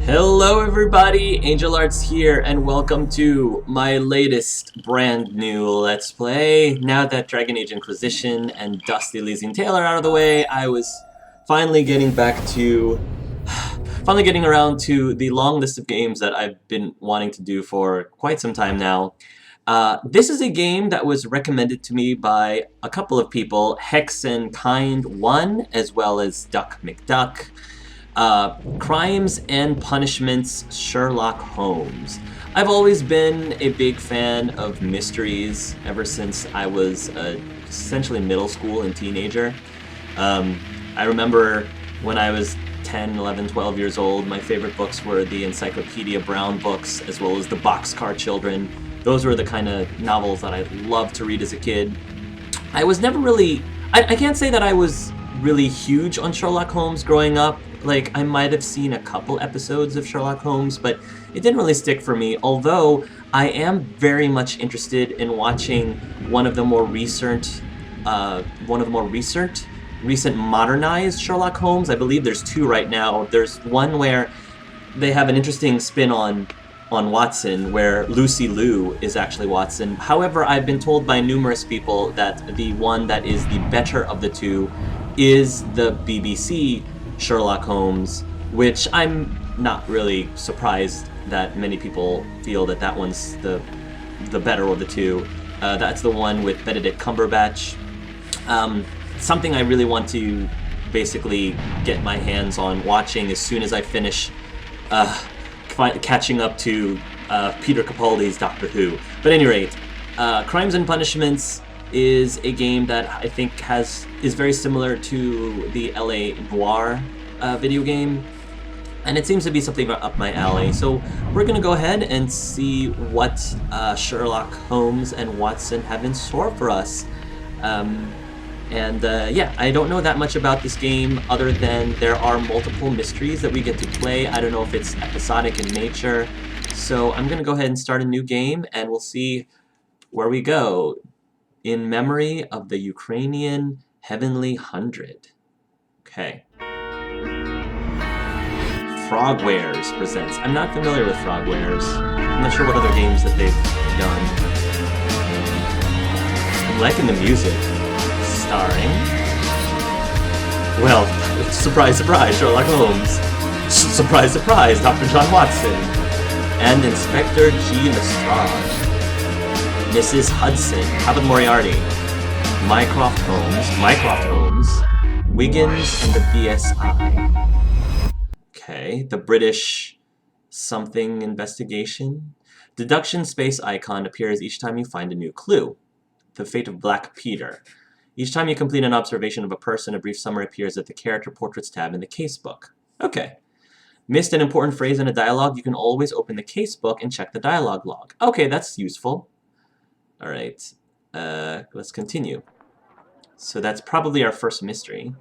Hello everybody, Angel Arts here, and welcome to my latest brand new Let's Play. Now that Dragon Age Inquisition and Dusty Elysian Tail are out of the way, I was finally getting around to the long list of games that I've been wanting to do for quite some time now. This is a game that was recommended to me by a couple of people, Hex and Kind1, as well as Duck McDuck. Crimes and Punishments Sherlock Holmes. I've always been a big fan of mysteries ever since I was essentially middle school and teenager. I remember when I was 10, 11, 12 years old, my favorite books were the Encyclopedia Brown books as well as the Boxcar Children. Those were the kind of novels that I loved to read as a kid. I was never really... I can't say that I was really huge on Sherlock Holmes growing up. Like, I might have seen a couple episodes of Sherlock Holmes, but it didn't really stick for me, although I am very much interested in watching one of the more recent modernized Sherlock Holmes. I believe there's two right now. There's one where they have an interesting spin on Watson, where Lucy Liu is actually Watson. However, I've been told by numerous people that the one that is the better of the two is the BBC Sherlock Holmes, which I'm not really surprised that many people feel that that one's the better of the two. That's the one with Benedict Cumberbatch. Something I really want to basically get my hands on watching as soon as I finish catching up to Peter Capaldi's Doctor Who. But at any rate, Crimes and Punishments is a game that I think is very similar to the LA Noire video game, and it seems to be something up my alley. So we're gonna go ahead and see what Sherlock Holmes and Watson have in store for us. Yeah, I don't know that much about this game other than there are multiple mysteries that we get to play. I don't know if it's episodic in nature, so I'm gonna go ahead and start a new game and we'll see where we go. In memory of the Ukrainian Heavenly Hundred. Okay. Frogwares presents. I'm not familiar with Frogwares. I'm not sure what other games that they've done. I'm liking the music. Starring... well, surprise, surprise, Sherlock Holmes. Surprise, surprise, Dr. John Watson. And Inspector G. Lestrade. Mrs. Hudson, Calvin Moriarty, Mycroft Holmes, Wiggins, and the BSI. Okay, the British something investigation. Deduction space icon appears each time you find a new clue. The fate of Black Peter. Each time you complete an observation of a person, a brief summary appears at the character portraits tab in the casebook. Okay. Missed an important phrase in a dialogue, you can always open the casebook and check the dialogue log. Okay, that's useful. Alright, let's continue. So that's probably our first mystery.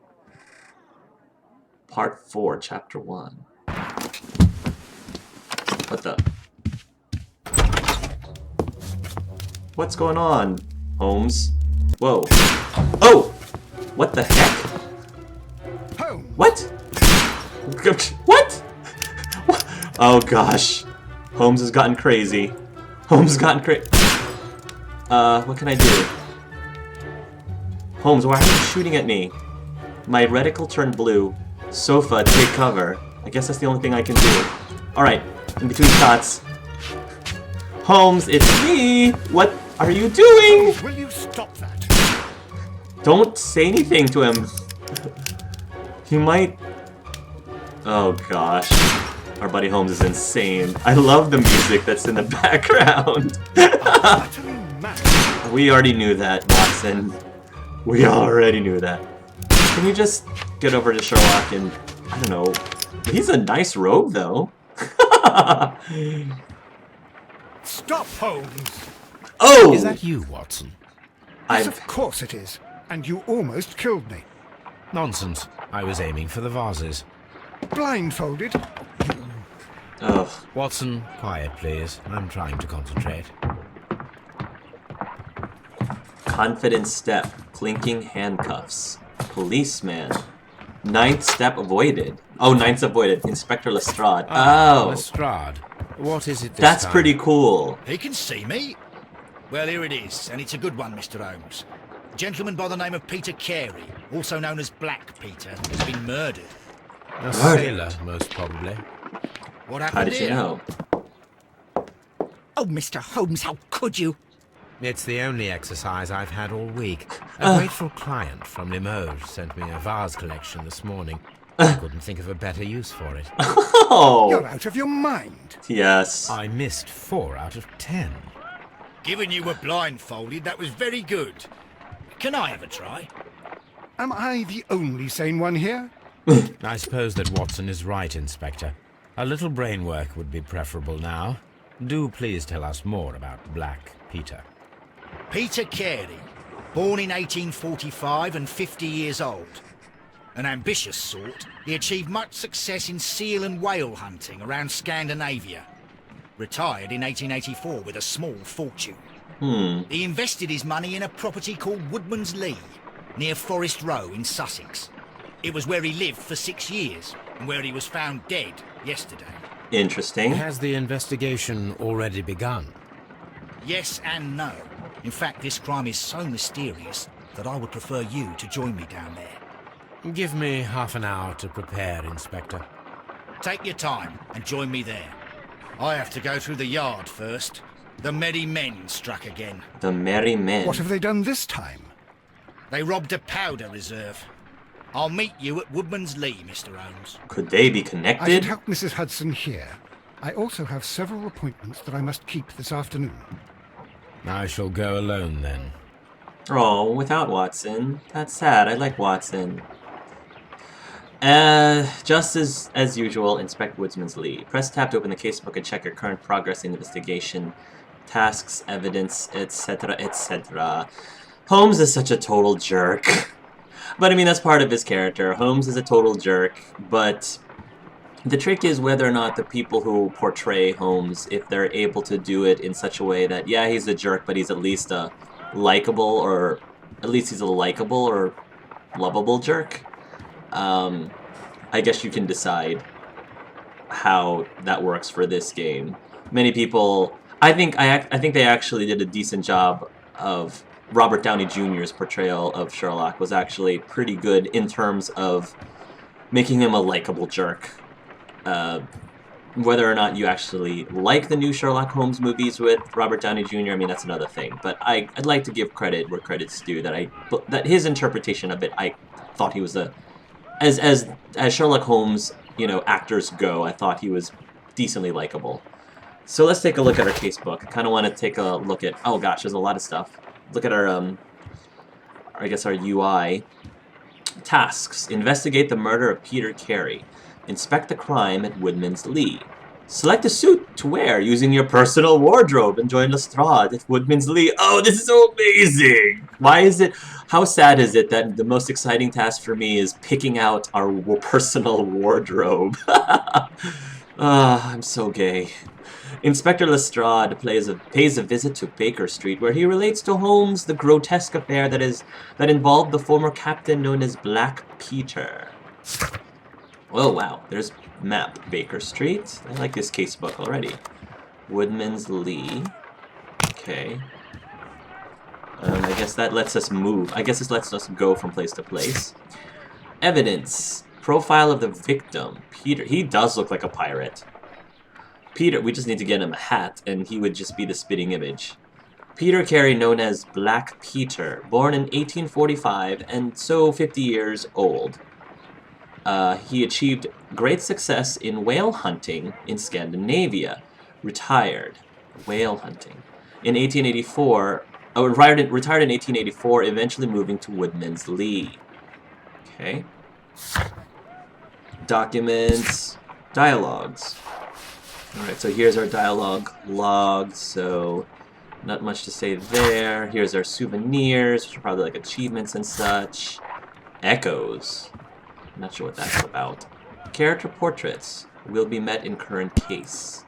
Part 4, Chapter 1. What the? What's going on, Holmes? Whoa. Oh! What the heck? What? What? Oh gosh. Holmes has gotten crazy. Holmes has gotten crazy. What can I do? Holmes, why are you shooting at me? My reticle turned blue. Sofa, take cover. I guess that's the only thing I can do. Alright, in between shots. Holmes, it's me! What are you doing? Will you stop that? Don't say anything to him. He might... oh gosh. Our buddy Holmes is insane. I love the music that's in the background. We already knew that, Watson. We already knew that. Can you just get over to Sherlock and... I don't know. He's a nice rogue, though. Stop, Holmes! Oh! Is that you, Watson? Yes, of course it is. And you almost killed me. Nonsense. I was aiming for the vases. Blindfolded? Oh. Watson, quiet, please. I'm trying to concentrate. Confident step. Clinking handcuffs. Policeman. Ninth step avoided. Oh, Ninth avoided. Inspector Lestrade. Ah, Oh, Lestrade. What is it this that's time? pretty cool. He can see me. Well, here it is, and it's a good one, Mr. Holmes. A gentleman by the name of Peter Carey, also known as Black Peter, has been murdered. A sailor, most probably. What How happened did you here? know? Oh, Mr. Holmes, how could you? It's the only exercise I've had all week. A grateful client from Limoges sent me a vase collection this morning. I couldn't think of a better use for it. Oh, You're out of your mind. yes. I missed 4 out of 10. Given you were blindfolded, that was very good. Can I have a try? Am I the only sane one here? I suppose that Watson is right, Inspector. A little brain work would be preferable now. Do please tell us more about Black Peter. Peter Carey, born in 1845 and 50 years old. An ambitious sort, he achieved much success in seal and whale hunting around Scandinavia. Retired in 1884 with a small fortune. He invested his money in a property called Woodman's Lee, near Forest Row in Sussex. It was where he lived for 6 years, and where he was found dead yesterday. Interesting. Has the investigation already begun? Yes and no. In fact, this crime is so mysterious that I would prefer you to join me down there. Give me half an hour to prepare, Inspector. Take your time and join me there. I have to go through the yard first. The merry men struck again. The Merry Men. What have they done this time? They robbed a powder reserve. I'll meet you at Woodman's Lee, Mr. Holmes. Could they be I should connected? help Mrs. Hudson here. I also have several appointments that I must keep this afternoon. I shall go alone then. Oh, without Watson. That's sad. I like Watson. Just as usual, inspect Woodman's Lee. Press tab to open the casebook and check your current progress in the investigation, tasks, evidence, etc., etc. Holmes is such a total jerk. But I mean, that's part of his character. Holmes is a total jerk, but the trick is whether or not the people who portray Holmes, if they're able to do it in such a way that, yeah, he's a jerk, but he's at least a likable or lovable jerk. I guess you can decide how that works for this game. Many people, I think they actually did a decent job of Robert Downey Jr.'s portrayal of Sherlock was actually pretty good in terms of making him a likable jerk. Whether or not you actually like the new Sherlock Holmes movies with Robert Downey Jr., I mean, that's another thing. But I'd like to give credit where credit's due, that his interpretation of it, I thought he was as Sherlock Holmes, actors go, I thought he was decently likable. So let's take a look at our casebook. I kind of want to take a look at, oh gosh, there's a lot of stuff. Look at our, I guess our UI. Tasks. Investigate the murder of Peter Carey. Inspect the crime at Woodman's Lee. Select a suit to wear using your personal wardrobe and join Lestrade at Woodman's Lee. Oh, this is so amazing! How sad is it that the most exciting task for me is picking out our personal wardrobe? I'm so gay. Inspector Lestrade pays a visit to Baker Street, where he relates to Holmes the grotesque affair that involved the former captain known as Black Peter. Oh wow, there's map Baker Street. I like this casebook already. Woodman's Lee. Okay. I guess that lets us move. I guess this lets us go from place to place. Evidence. Profile of the victim. Peter. He does look like a pirate. Peter, we just need to get him a hat, and he would just be the spitting image. Peter Carey, known as Black Peter, born in 1845, and so 50 years old. He achieved great success in whale hunting in Scandinavia. Retired. Whale hunting. In 1884, retired in 1884, eventually moving to Woodman's Lee. Okay. Documents. Dialogues. Alright, so here's our dialogue log, so not much to say there. Here's our souvenirs, which are probably like achievements and such. Echoes. Not sure what that's about. Character portraits will be met in current case.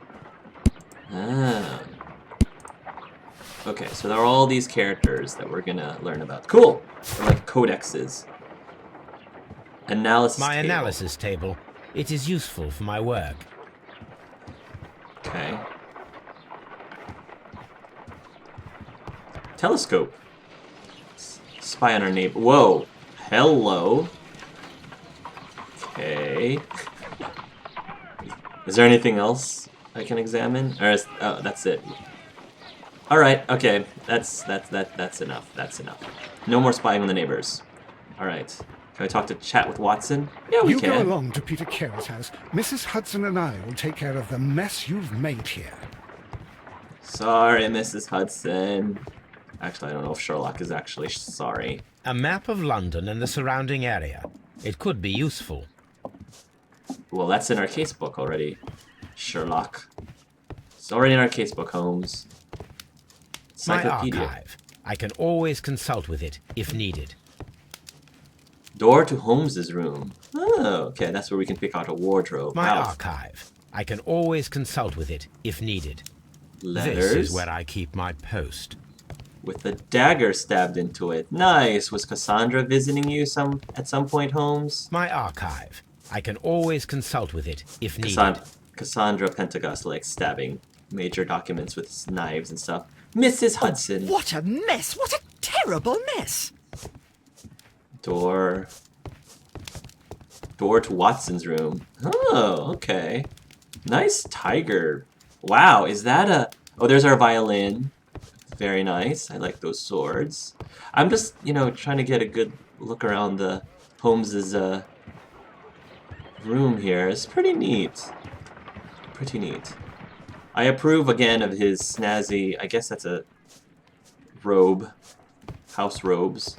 Ah. Okay, so there are all these characters that we're gonna learn about. Cool! They're like codexes. Analysis My table. analysis table. It is useful for my work. Okay. Telescope. Spy on our neighbor. Whoa. Hello. Okay. Is there anything else I can examine? Or is, oh, that's it. All right. Okay. That's enough. That's enough. No more spying on the neighbors. All right. Can I talk to chat with Watson? Yeah, we You can. go along to Peter Carey's house. Mrs. Hudson and I will take care of the mess you've made here. Sorry, Mrs. Hudson. Actually, I don't know if Sherlock is actually sorry. A map of London and the surrounding area. It could be useful. Well, that's in our casebook already, Sherlock. It's already in our casebook, Holmes. My Encyclopedia. archive. I can always consult with it if needed. Door to Holmes's room. Oh, okay, that's where we can pick out a wardrobe. My Wow. archive. I can always consult with it if needed. Letters. This is where I keep my post. With a dagger stabbed into it. Nice. Was Cassandra visiting you at some point, Holmes? My archive. I can always consult with it if needed. Cassandra Pentecost like stabbing major documents with knives and stuff. Mrs. Hudson. What a mess! What a terrible mess! Door to Watson's room. Oh, okay. Nice tiger. Wow, is that a... Oh, there's our violin. Very nice. I like those swords. I'm just, you know, trying to get a good look around the Holmes's room here. It's pretty neat. Pretty neat. I approve again of his snazzy... I guess that's a robe. House robes.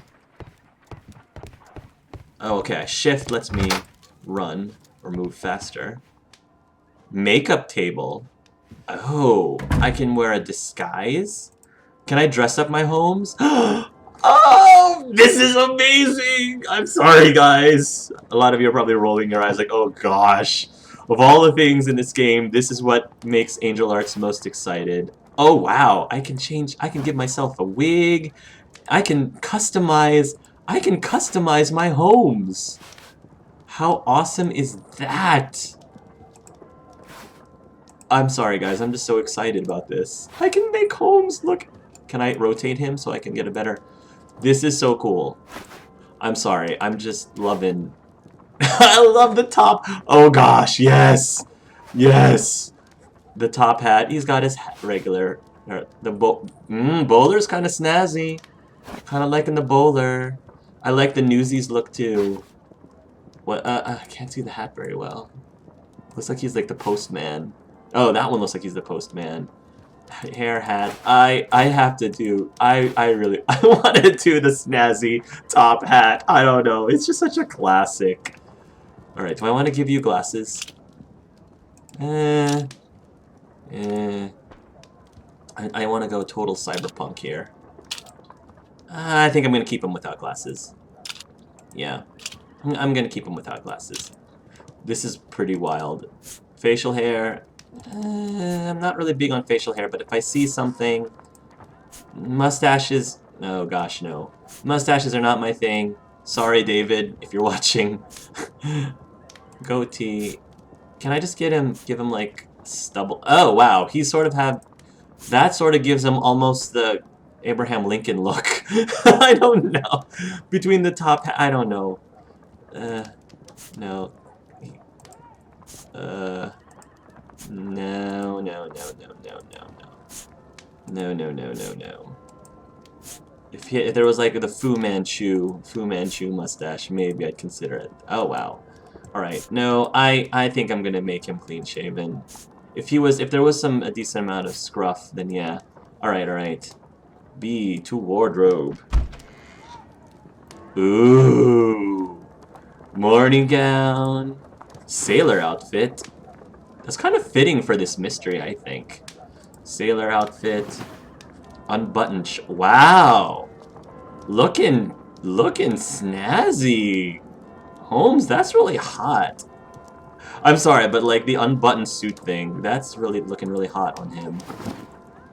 Oh, okay. Shift lets me run or move faster. Makeup table. Oh, I can wear a disguise? Can I dress up my Holmes? Oh, this is amazing! I'm sorry, guys. A lot of you are probably rolling your eyes like, oh gosh. Of all the things in this game, this is what makes Angel Arts most excited. Oh, wow. I can give myself a wig. I can customize my Holmes. How awesome is that? I'm sorry, guys. I'm just so excited about this. I can make Holmes look... Can I rotate him so I can get a better... This is so cool. I'm sorry. I'm just loving... I love the top. Oh, gosh. Yes. Yes. The top hat. He's got his regular... The bowler's kind of snazzy. Kind of liking the bowler. I like the Newsies look, too. What? I can't see the hat very well. Looks like he's like the postman. Oh, that one looks like he's the postman. Hair hat. I have to do... I want to do the snazzy top hat. I don't know. It's just such a classic. Alright, do I want to give you glasses? I want to go total cyberpunk here. I think I'm going to keep him without glasses. Yeah. I'm going to keep him without glasses. This is pretty wild. Facial hair. I'm not really big on facial hair, but if I see something... Mustaches... Oh gosh, no. Mustaches are not my thing. Sorry, David, if you're watching. Goatee. Can I just give him like stubble? Oh, wow. He sort of have... That sort of gives him almost the Abraham Lincoln look. I don't know. Between the top... I don't know. No. No. If there was like the Fu Manchu mustache, maybe I'd consider it. Oh wow. Alright, no, I think I'm gonna make him clean shaven. If there was a decent amount of scruff, then yeah. Alright. B to wardrobe. Ooh. Morning gown. Sailor outfit. That's kind of fitting for this mystery, I think. Sailor outfit. Unbuttoned. Wow. Looking snazzy. Holmes, that's really hot. I'm sorry, but like the unbuttoned suit thing, that's really looking really hot on him.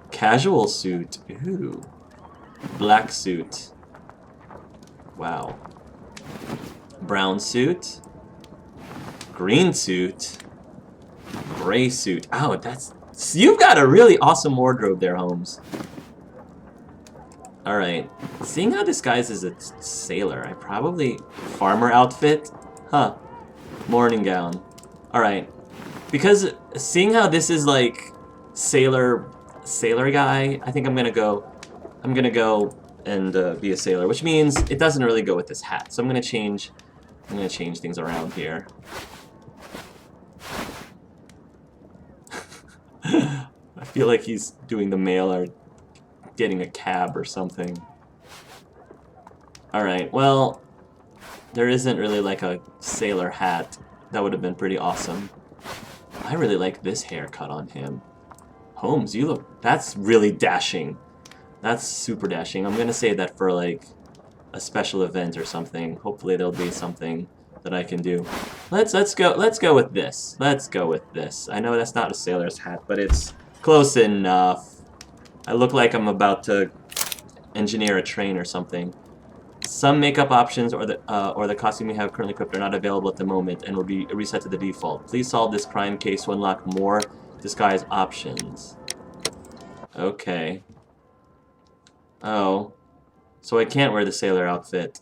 Casual suit. Ooh. Black suit. Wow. Brown suit. Green suit. Gray suit. Oh, that's... You've got a really awesome wardrobe there, Holmes. Alright. Seeing how disguised as a sailor, I probably... Farmer outfit? Huh. Morning gown. Alright. Because seeing how this is like... Sailor guy, I think I'm gonna go and be a sailor, which means it doesn't really go with this hat. So I'm gonna change things around here. I feel like he's doing the mail or getting a cab or something. Alright, well, there isn't really like a sailor hat. That would have been pretty awesome. I really like this haircut on him. Holmes, you look... That's really dashing. That's super dashing. I'm gonna save that for like a special event or something. Hopefully there'll be something that I can do. Let's go with this. Let's go with this. I know that's not a sailor's hat, but it's close enough. I look like I'm about to engineer a train or something. Some makeup options or the costume you have currently equipped are not available at the moment and will be reset to the default. Please solve this crime case to unlock more disguise options. Okay. Oh. So I can't wear the sailor outfit.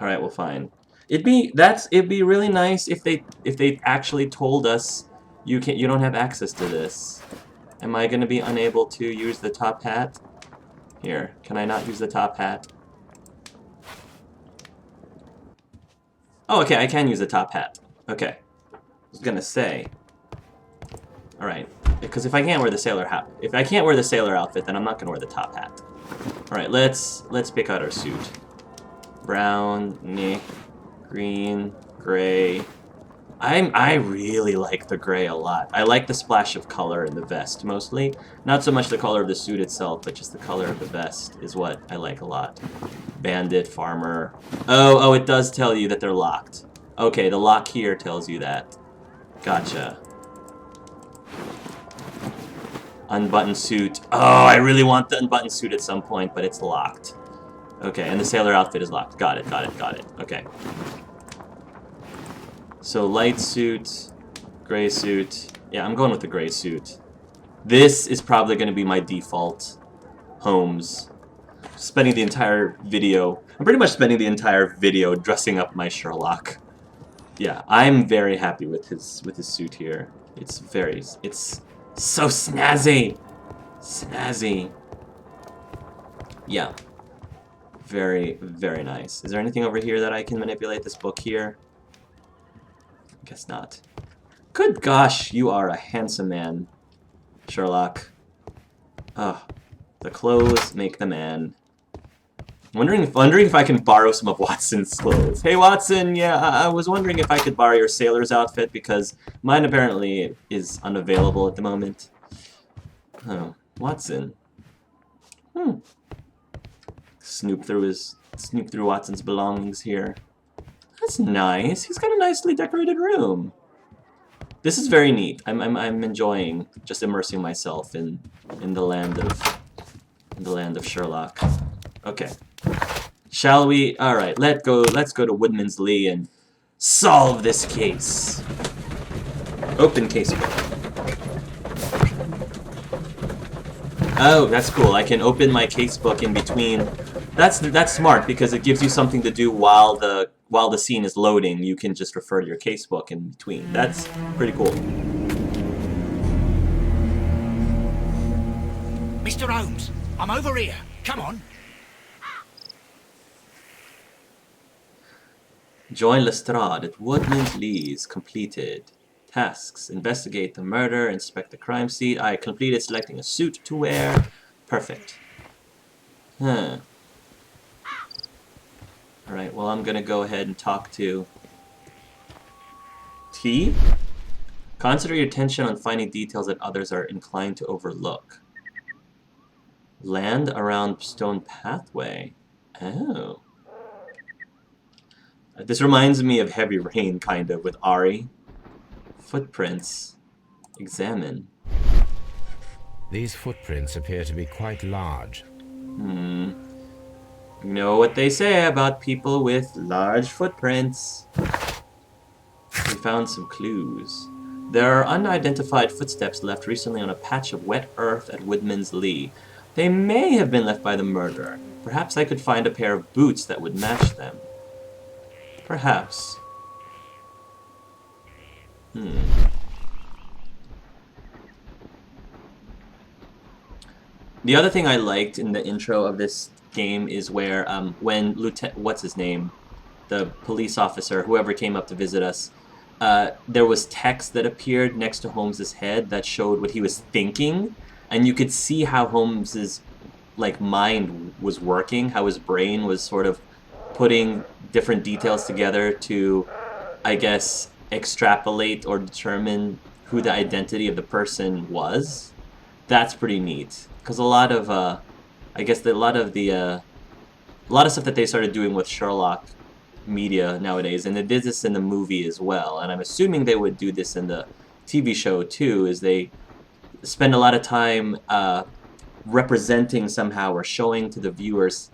Alright, well fine. It'd be really nice if they actually told us you don't have access to this. Am I gonna be unable to use the top hat? Here, can I not use the top hat? Oh, okay, I can use the top hat. Okay. I was gonna say. Alright. Because if I can't wear the sailor hat, if I can't wear the sailor outfit, then I'm not gonna wear the top hat. Alright, let's pick out our suit. Brown, green, gray. I really like the gray a lot. I like the splash of color in the vest, mostly. Not so much the color of the suit itself, but just the color of the vest is what I like a lot. Bandit, farmer. Oh, it does tell you that they're locked. Okay, the lock here tells you that. Gotcha. Unbuttoned suit. Oh, I really want the unbuttoned suit at some point, but it's locked. Okay, and the sailor outfit is locked. Got it. Okay. So light suit, gray suit. Yeah, I'm going with the gray suit. This is probably going to be my default Holmes. Spending the entire video... I'm pretty much spending the entire video dressing up my Sherlock. Yeah, I'm very happy with his suit here. It's so snazzy! Snazzy. Yeah. Very, very nice. Is there anything over here that I can manipulate this book here? Guess not. Good gosh, you are a handsome man, Sherlock. Ah, the clothes make the man. Wondering if I can borrow some of Watson's clothes. Hey Watson, yeah, I was wondering if I could borrow your sailor's outfit because mine apparently is unavailable at the moment. Oh, Watson. Snoop through Watson's belongings here. That's nice. He's got a nicely decorated room. This is very neat. I'm enjoying just immersing myself in the land of Sherlock. Okay. Shall we? All right. Let's go to Woodman's Lee and solve this case. Open casebook. Oh, that's cool. I can open my casebook in between. That's smart because it gives you something to do while the scene is loading. You can just refer to your casebook in between. That's pretty cool. Mr. Holmes, I'm over here. Come on. Join Lestrade at Woodman's Lee's. Completed. Tasks. Investigate the murder. Inspect the crime scene. I completed selecting a suit to wear. Perfect. Huh. Alright, well I'm gonna go ahead and talk to... T? Concentrate your attention on finding details that others are inclined to overlook. Land around stone pathway. Oh. This reminds me of Heavy Rain, kind of, with Ari. Footprints. Examine. These footprints appear to be quite large. You know what they say about people with large footprints. found some clues. There are unidentified footsteps left recently on a patch of wet earth at Woodman's Lee. They may have been left by the murderer. Perhaps I could find a pair of boots that would match them. Perhaps. The other thing I liked in the intro of this game is where when what's his name, the police officer, whoever came up to visit us, there was text that appeared next to Holmes's head that showed what he was thinking, and you could see how Holmes's mind was working, how his brain was sort of putting different details together to, I guess, extrapolate or determine who the identity of the person was. That's pretty neat, because a lot of I guess a lot of stuff that they started doing with Sherlock media nowadays, and they did this in the movie as well, and I'm assuming they would do this in the TV show too, is they spend a lot of time representing somehow or showing to the viewers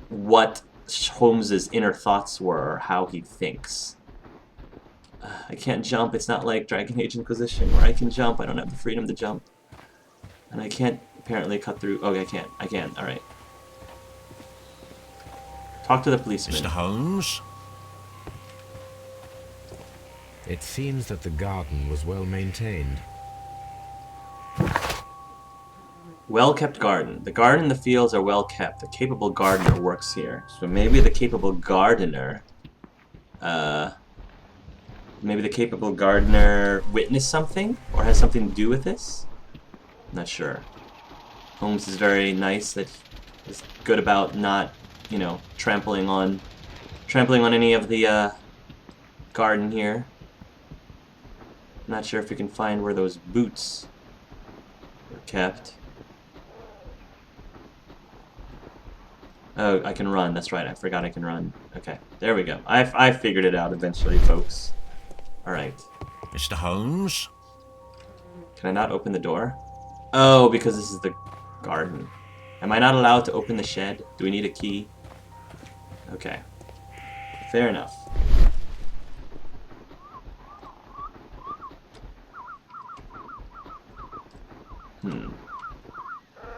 what Holmes's inner thoughts were, or how he thinks. I can't jump. It's not like Dragon Age Inquisition where I can jump. I don't have the freedom to jump. And I can't apparently cut through. Okay, I can. I can. Alright. Talk to the policeman. Mr. Holmes? It seems that the garden was well maintained. Well-kept garden. The garden and the fields are well-kept. The capable gardener works here. So maybe the capable gardener... maybe the capable gardener witnessed something? Or has something to do with this? I'm not sure. Holmes is very nice, that he's good about not, you know, trampling on any of the garden here. I'm not sure if we can find where those boots were kept. Oh, I can run. That's right. I forgot I can run. Okay, there we go. I figured it out eventually, folks. All right. Mr. Holmes? Can I not open the door? Oh, because this is the garden. Am I not allowed to open the shed? Do we need a key? Okay. Fair enough.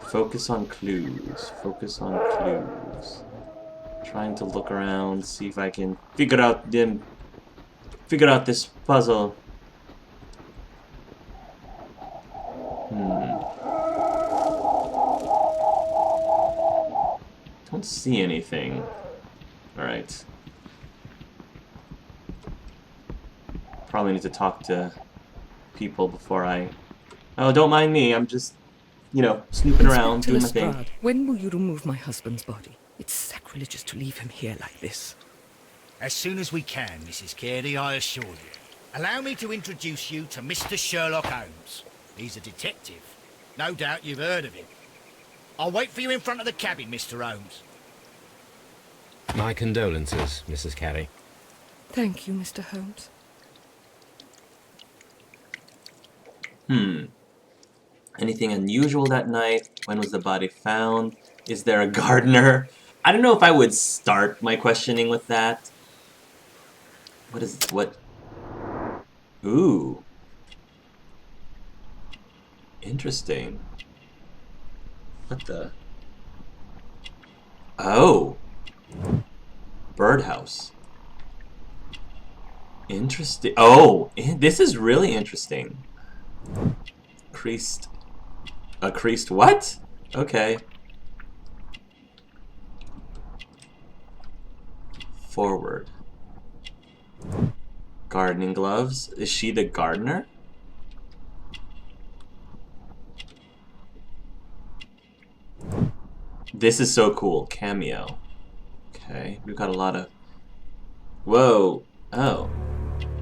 Focus on clues. Focus on clues. Trying to look around, see if I can figure out this puzzle. Don't see anything. Alright. Probably need to talk to people before I... Oh, don't mind me. I'm just, you know, snooping around, doing my thing. Lestrade, when will you remove my husband's body? It's sacrilegious to leave him here like this. As soon as we can, Mrs. Carey, I assure you. Allow me to introduce you to Mr. Sherlock Holmes. He's a detective. No doubt you've heard of him. I'll wait for you in front of the cabin, Mr. Holmes. My condolences, Mrs. Carey. Thank you, Mr. Holmes. Anything unusual that night? When was the body found? Is there a gardener? I don't know if I would start my questioning with that. What? Ooh. Interesting. What the? Oh. Birdhouse. Interesting. Oh, this is really interesting. A creased what? Okay. Forward. Gardening gloves. Is she the gardener? This is so cool. Cameo. Okay, we've got a lot of... Whoa. Oh.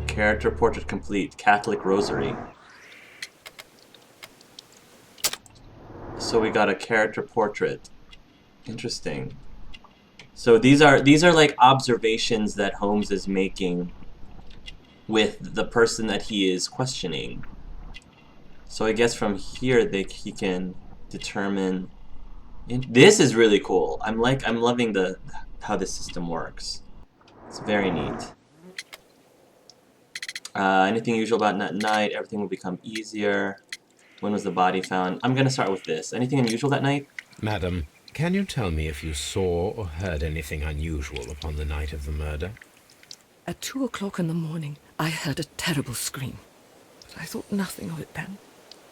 Character portrait complete. Catholic rosary. So we got a character portrait. Interesting. So these are like observations that Holmes is making with the person that he is questioning. So I guess from here he can determine. This is really cool. I'm loving how this system works. It's very neat. Anything usual about that night? Everything will become easier. When was the body found? I'm gonna start with this. Anything unusual that night? Madam, can you tell me if you saw or heard anything unusual upon the night of the murder? At 2 o'clock in the morning, I heard a terrible scream. But I thought nothing of it then.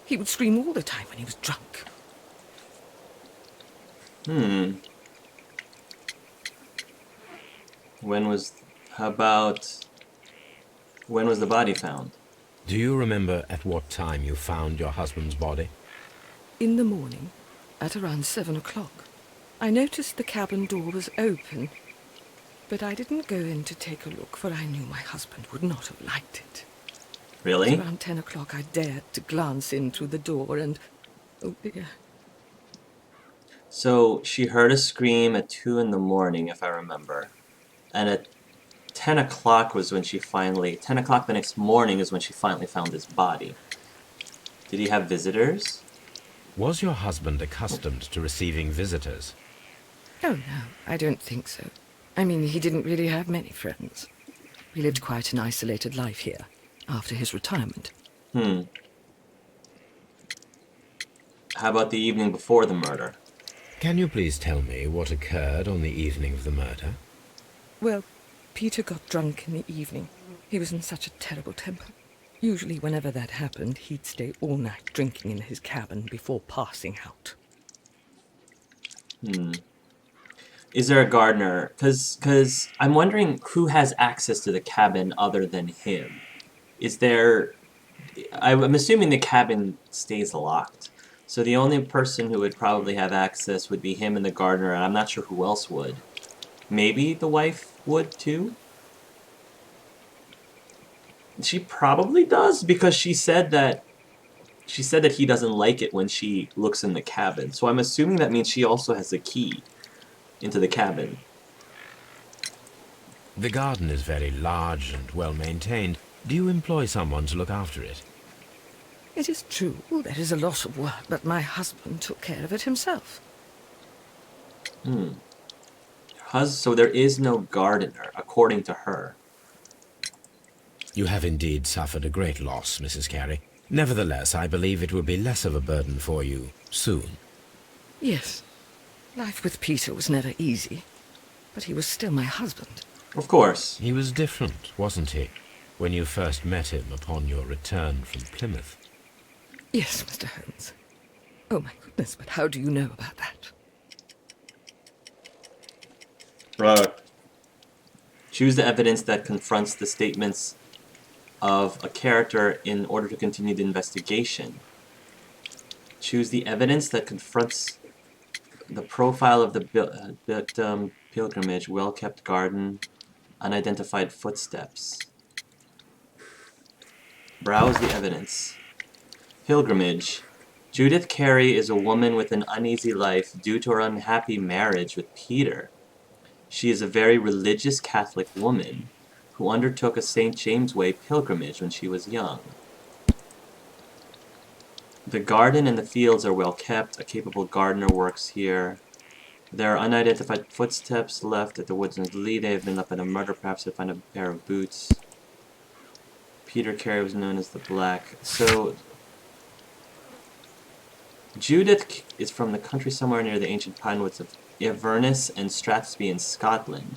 He would scream all the time when he was drunk. How about, when was the body found? Do you remember at what time you found your husband's body? In the morning, at around 7 o'clock, I noticed the cabin door was open. But I didn't go in to take a look, for I knew my husband would not have liked it. Really? At around 10 o'clock, I dared to glance in through the door and... oh dear. So she heard a scream at 2 in the morning, if I remember. And at 10 o'clock was when she finally... 10 o'clock the next morning is when she finally found his body. Did he have visitors? Was your husband accustomed to receiving visitors? Oh no, I don't think so. I mean, he didn't really have many friends. He lived quite an isolated life here, after his retirement. How about the evening before the murder? Can you please tell me what occurred on the evening of the murder? Well, Peter got drunk in the evening. He was in such a terrible temper. Usually whenever that happened, he'd stay all night drinking in his cabin before passing out. Is there a gardener? Because I'm wondering who has access to the cabin other than him. Is there... I'm assuming the cabin stays locked. So the only person who would probably have access would be him and the gardener, and I'm not sure who else would. Maybe the wife would too? She probably does, because she said that he doesn't like it when she looks in the cabin. So I'm assuming that means she also has a key into the cabin. The garden is very large and well maintained. Do you employ someone to look after it? It is true, there is a lot of work, but my husband took care of it himself. So there is no gardener, according to her. You have indeed suffered a great loss, Mrs. Carey. Nevertheless, I believe it will be less of a burden for you soon. Yes. Life with Peter was never easy, but he was still my husband. Of course. He was different, wasn't he, when you first met him upon your return from Plymouth? Yes, Mr. Holmes. Oh my goodness, but how do you know about that? Choose the evidence that confronts the statements of a character in order to continue the investigation. Choose the evidence that confronts the profile of the victim, pilgrimage, well-kept garden, unidentified footsteps. Browse the evidence. Pilgrimage. Judith Carey is a woman with an uneasy life due to her unhappy marriage with Peter. She is a very religious Catholic woman who undertook a St. James Way pilgrimage when she was young. The garden and the fields are well kept. A capable gardener works here. There are unidentified footsteps left at the woods and Lee. They have been left by the murder, perhaps to find a pair of boots. Peter Carey was known as the Black. So, Judith is from the country somewhere near the ancient pine woods of Inverness and Strathspey in Scotland,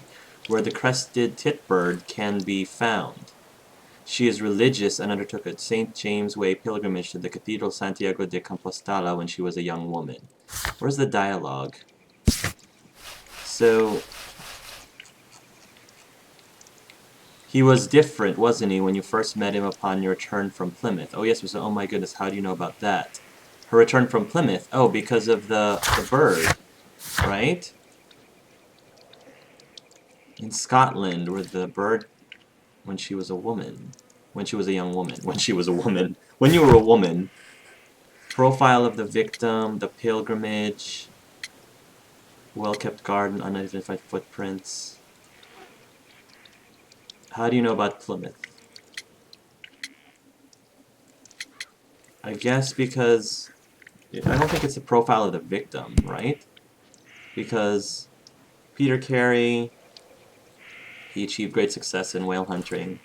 where the crested titbird can be found. She is religious and undertook a St. James Way pilgrimage to the Cathedral Santiago de Compostela when she was a young woman. Where's the dialogue? So, he was different, wasn't he, when you first met him upon your return from Plymouth? Oh yes, oh my goodness, how do you know about that? Her return from Plymouth? Oh, because of the bird, right? In Scotland, where the bird, when she was a woman. When she was a young woman. When she was a woman. When you were a woman. Profile of the victim, the pilgrimage, well-kept garden, unidentified footprints. How do you know about Plymouth? I guess because... I don't think it's the profile of the victim, right? Because Peter Carey, he achieved great success in whale hunting.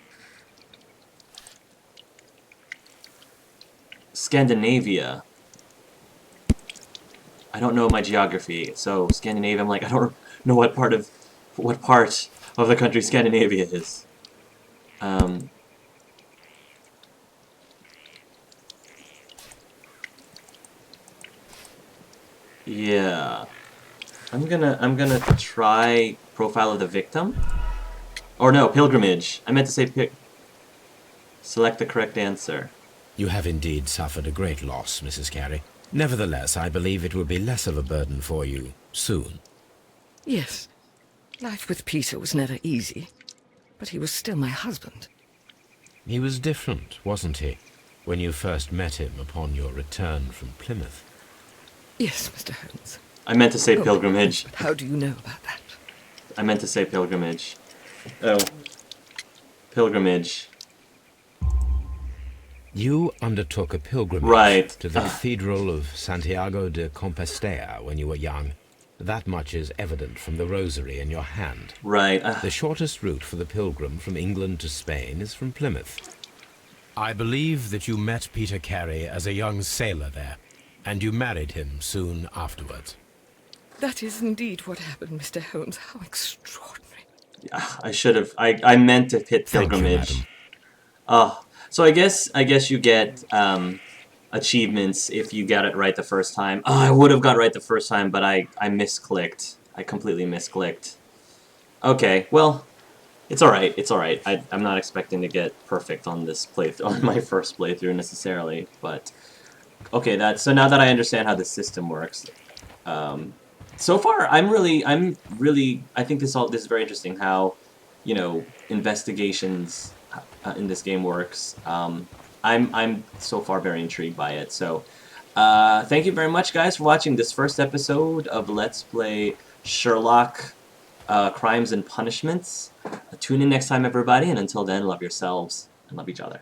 Scandinavia. I don't know my geography, so Scandinavia, I'm like, I don't know what part of the country Scandinavia is. Yeah. I'm gonna try profile of the victim. Or no, pilgrimage. I meant to say select the correct answer. You have indeed suffered a great loss, Mrs. Carey. Nevertheless, I believe it will be less of a burden for you soon. Yes, life with Peter was never easy, but he was still my husband. He was different, wasn't he, when you first met him upon your return from Plymouth? Yes, Mr. Holmes. I meant to say Oh, pilgrimage. but how do you know about that? I meant to say pilgrimage. Oh. Pilgrimage. You undertook a pilgrimage Right. to the Cathedral of Santiago de Compostela when you were young. That much is evident from the rosary in your hand. Right. The shortest route for the pilgrim from England to Spain is from Plymouth. I believe that you met Peter Carey as a young sailor there, and you married him soon afterwards. That is indeed what happened, Mr. Holmes. How extraordinary. I should have. I meant to hit Thank you, pilgrimage. madam. Oh, so I guess you get achievements if you get it right the first time. Oh, I would have got it right the first time, but I misclicked. I completely misclicked. Okay, well, it's all right. It's all right. I'm not expecting to get perfect on this on my first playthrough necessarily, but okay. So now that I understand how the system works. So far, I think this is very interesting. How, investigations in this game works. I'm so far very intrigued by it. So, thank you very much, guys, for watching this first episode of Let's Play Sherlock Crimes and Punishments. Tune in next time, everybody, and until then, love yourselves and love each other.